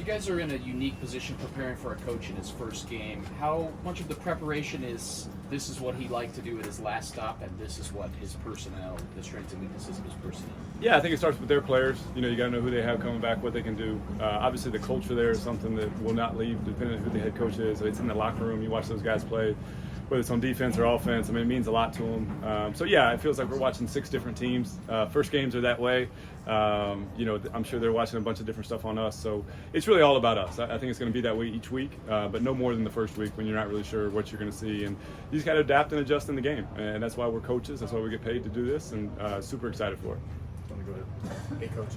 You guys are in a unique position preparing for a coach in his first game. How much of the preparation is this is what he liked to do at his last stop, and this is what his personnel, the strengths and weaknesses of his personnel? Yeah, I think it starts with their players. You know, you got to know who they have coming back, what they can do. Obviously, the culture there is something that will not leave, depending on who the head coach is. It's in the locker room. You watch those guys play, whether it's on defense or offense. I mean, it means a lot to them. So yeah, it feels like we're watching 6 different teams. First games are that way. You know, I'm sure they're watching a bunch of different stuff on us. So it's really all about us. I think it's going to be that way each week, but no more than the first week when you're not really sure what you're going to see. And you just got to adapt and adjust in the game. And that's why we're coaches. That's why we get paid to do this, and super excited for it. Go ahead. Hey, Coach.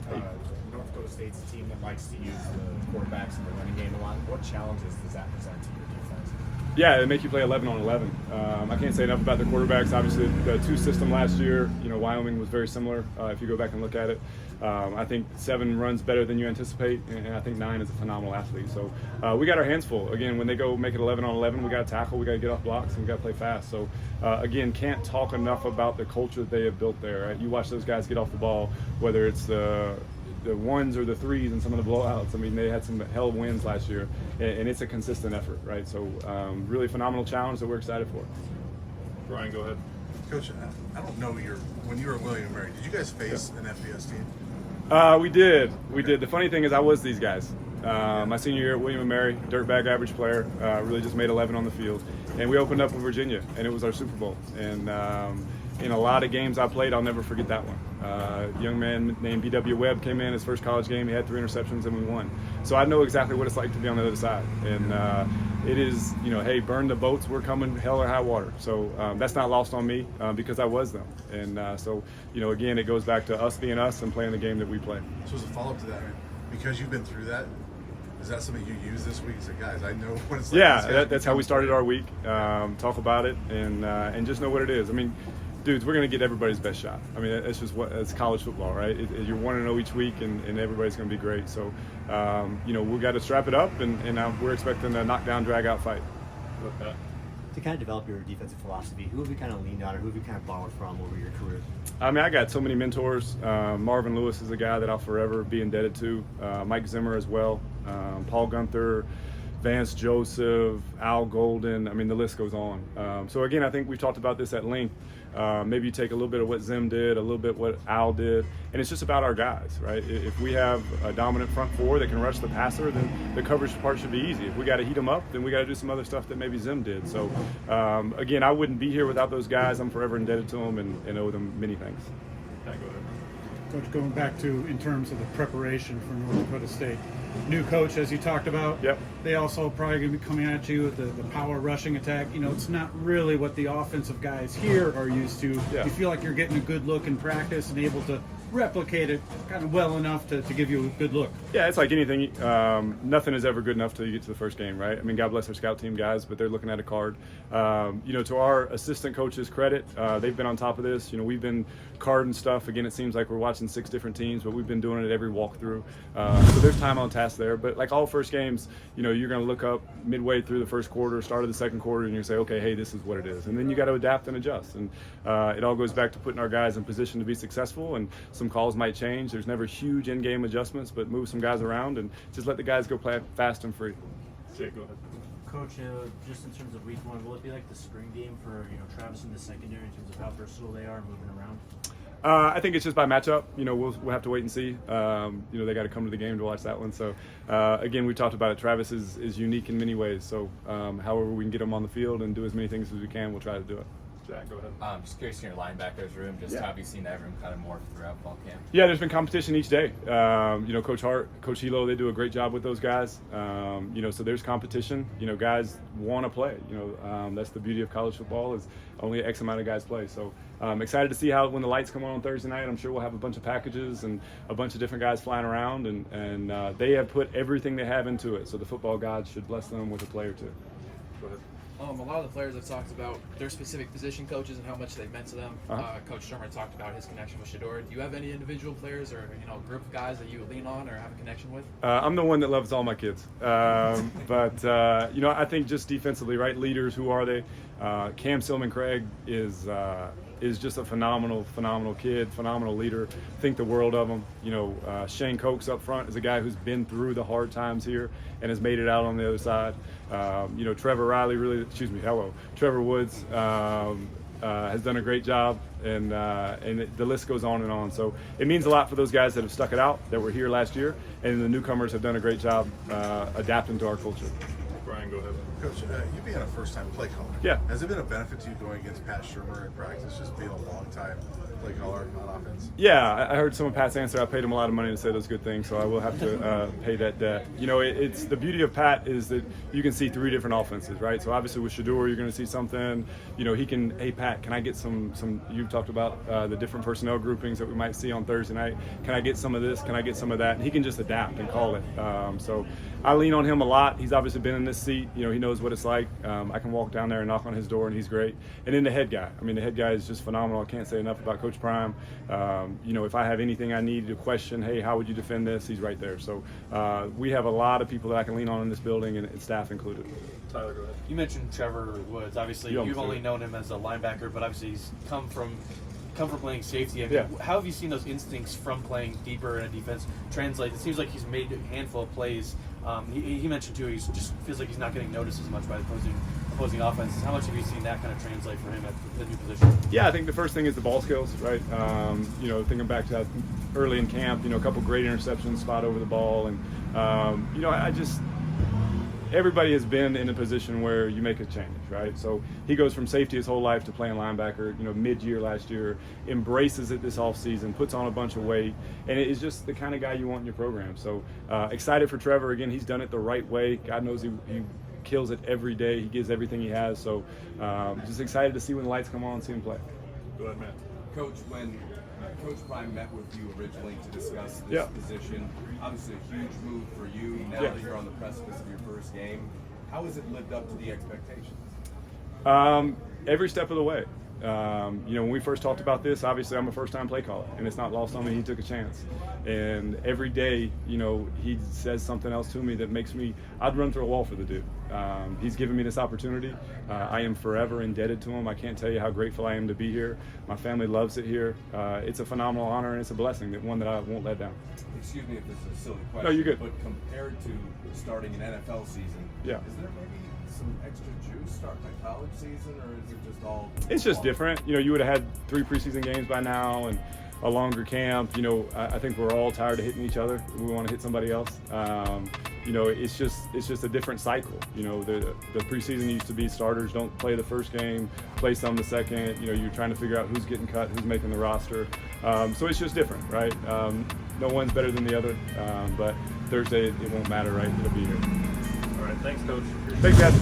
North Dakota State's a team that likes to use the quarterbacks in the running game a lot. What challenges does that present to your defense? Yeah, it make you play 11 on 11. I can't say enough about the quarterbacks. Obviously, the 2 system last year, you know, Wyoming was very similar. If you go back and look at it, I think 7 runs better than you anticipate, and I think 9 is a phenomenal athlete. So we got our hands full. Again, when they go make it 11 on 11, we got to tackle, we got to get off blocks, and we got to play fast. So again, can't talk enough about the culture that they have built there. Right? You watch those guys get off the ball, whether it's the 1s or the 3s and some of the blowouts. I mean, they had some hell of wins last year, and it's a consistent effort, right? So really phenomenal challenge that we're excited for. Brian, go ahead. Coach, I don't know when you were William & Mary, did you guys face an FBS team? We did. We did. The funny thing is I was these guys. My senior year at William & Mary, dirtbag average player, really just made 11 on the field. And we opened up with Virginia, and it was our Super Bowl. And in a lot of games I played, I'll never forget that one. A young man named B.W. Webb came in his first college game. He had 3 interceptions, and we won. So I know exactly what it's like to be on the other side. And it is, you know, hey, burn the boats. We're coming hell or high water. So that's not lost on me because I was them. And so, you know, again, it goes back to us being us and playing the game that we play. So as a follow-up to that, because you've been through that, is that something you use this week? You say, guys, I know what it's like. Yeah, that's how we started our week. Talk about it and just know what it is. I mean, dudes, we're going to get everybody's best shot. I mean, that's just it's college football, right? You're 1-0 each week, and everybody's going to be great. So, you know, we've got to strap it up, and we're expecting a knockdown, drag-out fight. To kind of develop your defensive philosophy, who have you kind of leaned on, or who have you kind of borrowed from over your career? I mean, I got so many mentors. Marvin Lewis is a guy that I'll forever be indebted to. Mike Zimmer as well. Paul Gunther, Vance Joseph, Al Golden. I mean, the list goes on. So again, I think we've talked about this at length. Maybe you take a little bit of what Zim did, a little bit what Al did, and it's just about our guys, right? If we have a dominant front 4 that can rush the passer, then the coverage part should be easy. If we got to heat them up, then we got to do some other stuff that maybe Zim did. So again, I wouldn't be here without those guys. I'm forever indebted to them and owe them many things. Yeah, go ahead. Coach, going back to in terms of the preparation for North Dakota State, new coach, as you talked about. Yep. They also probably going to be coming at you with the power rushing attack. You know, it's not really what the offensive guys here are used to. Yeah. You feel like you're getting a good look in practice and able to replicate it kind of well enough to give you a good look. Yeah, it's like anything. Nothing is ever good enough till you get to the first game, right? I mean, God bless our scout team guys, but they're looking at a card. You know, to our assistant coaches' credit, they've been on top of this. You know, we've been carding stuff. Again, it seems like we're watching 6 different teams, but we've been doing it every walkthrough. So there's time on task there. But like all first games, you know, you're going to look up midway through the first quarter, start of the second quarter, and you say, okay, hey, this is what it is. And then you got to adapt and adjust. And it all goes back to putting our guys in position to be successful. And some calls might change. There's never huge in-game adjustments, but move some guys around and just let the guys go play fast and free. Jake, go ahead. Coach, just in terms of week 1, will it be like the spring game for Travis in the secondary in terms of how versatile they are moving around? I think it's just by matchup. You know, we'll have to wait and see. You know, they got to come to the game to watch that one. So, again, we talked about it. Travis is unique in many ways. So, however we can get him on the field and do as many things as we can, we'll try to do it. Jack, go ahead. Just curious in your linebackers room, just how have you seen that room kind of morph throughout fall camp? Yeah, there's been competition each day. You know, Coach Hart, Coach Hilo, they do a great job with those guys. You know, so there's competition. You know, guys want to play. You know, that's the beauty of college football is only X amount of guys play. So I'm excited to see how when the lights come on Thursday night, I'm sure we'll have a bunch of packages and a bunch of different guys flying around. And they have put everything they have into it. So the football gods should bless them with a play or two. Go ahead. A lot of the players have talked about their specific position coaches and how much they've meant to them. Coach Shermer talked about his connection with Shador. Do you have any individual players or group of guys that you lean on or have a connection with? I'm the one that loves all my kids, but you know, I think just defensively, right? Leaders, who are they? Cam Silman Craig is is just a phenomenal kid, phenomenal leader. Think the world of him. Shane Cokes up front is a guy who's been through the hard times here and has made it out on the other side. Trevor Woods has done a great job, and the list goes on and on. So it means a lot for those guys that have stuck it out, that were here last year, and the newcomers have done a great job adapting to our culture. Brian, go ahead. Coach, you being a first-time play caller, yeah, has it been a benefit to you going against Pat Shurmur in practice, just being a long-time play caller on offense? Yeah, I heard some of Pat's answer. I paid him a lot of money to say those good things, so I will have to pay that debt. It's the beauty of Pat is that you can see 3 different offenses, right? So obviously with Shedeur, you're going to see something. He can, hey Pat, can I get some? You've talked about the different personnel groupings that we might see on Thursday night. Can I get some of this? Can I get some of that? And he can just adapt and call it. So I lean on him a lot. He's obviously been in this seat. He knows what it's like. I can walk down there and knock on his door, and he's great. And then the head guy. The head guy is just phenomenal. I can't say enough about Coach Prime. If I have anything I need to question, hey, how would you defend this? He's right there. So we have a lot of people that I can lean on in this building, and staff included. Tyler, go ahead. You mentioned Trevor Woods. Obviously, you've only known him as a linebacker, but obviously he's come from playing safety. How have you seen those instincts from playing deeper in a defense translate? It seems like he's made a handful of plays. He mentioned too, he just feels like he's not getting noticed as much by the opposing offenses. How much have you seen that kind of translate for him at the new position? Yeah, I think the first thing is the ball skills, right? Thinking back to that early in camp, a couple great interceptions, spot over the ball, and everybody has been in a position where you make a change, right? So he goes from safety his whole life to playing linebacker, mid-year last year, embraces it this offseason, puts on a bunch of weight, and it is just the kind of guy you want in your program. So excited for Trevor. Again, he's done it the right way. God knows he kills it every day. He gives everything he has. So just excited to see when the lights come on and see him play. Go ahead, Matt. Coach, when Coach Prime met with you originally to discuss this position, obviously a huge move for you now that you're on the precipice of your first game. How has it lived up to the expectations? Every step of the way. When we first talked about this, obviously I'm a first-time play caller, and it's not lost on me he took a chance. And every day, he says something else to me that makes me, I'd run through a wall for the dude. He's given me this opportunity. I am forever indebted to him. I can't tell you how grateful I am to be here. My family loves it here. It's a phenomenal honor, and it's a blessing, one that I won't let down. Excuse me if this is a silly question. No, you're good. But compared to starting an NFL season, is there maybe some extra juice starting a college season, or is it just all? It's just different. You would have had 3 preseason games by now and a longer camp. I think we're all tired of hitting each other. We want to hit somebody else. It's just a different cycle. The preseason used to be starters don't play the first game, play some the second. You're trying to figure out who's getting cut, who's making the roster. So it's just different, right? No one's better than the other. But Thursday it won't matter, right? It'll be here. All right, thanks, Coach. Thanks, guys.